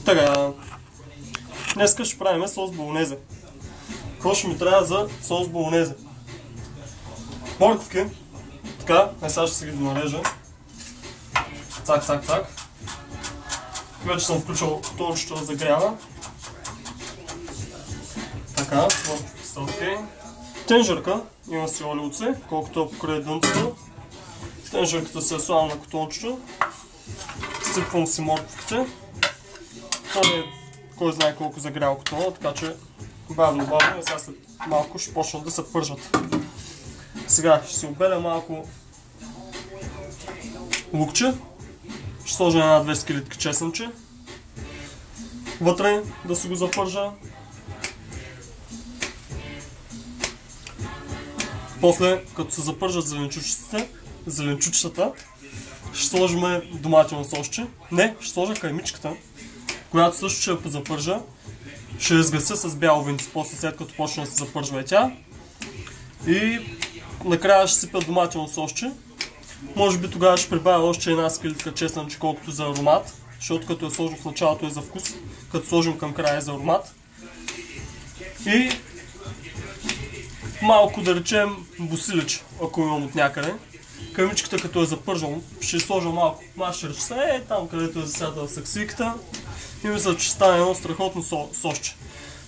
Така, днеска ще правим сос болонезе. Какво ще ми трябва за сос болонезе? Морковки. Така, сега ще си ги нарежа. Цак, цак, цак. Вече съм включил торчето да загрява. Така, морковки са окей. Тенжерка, има си олиоце, колкото е покрай дънтото. Тенжерката се е слава на котончето. Сипвам си морковките. То не е кой знае колко загрял котона, така че бавно, и сега след малко ще почнат да се пържат. Сега ще си обеля малко лукче. Ще сложа една 2 скелетки чесънче. Вътре да си го запържа. После, като се запържат зеленчуцата, ще сложим доматено сосче. Не, ще сложа каймичката, която също ще я позапържа. Ще я сгася с бяло винце, после след като почне да се запържва и тя. И накрая ще сипя доматено сосче. Може би тогава ще прибавя още една скелетка чесънче, колкото за аромат. Защото като я сложим в началото е за вкус, като сложим към края е за аромат. И малко да речем босилич, ако имам от някъде. Каймичката като е запържал, ще сложа малко машерче, там където е засядала саксийката. И мисля, че ще стане едно страхотно сосче.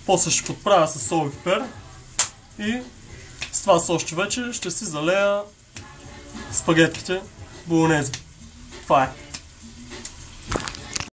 После ще подправя с сол и пипер. И с това сосче вече ще си залея спагетките болонезе. Това е.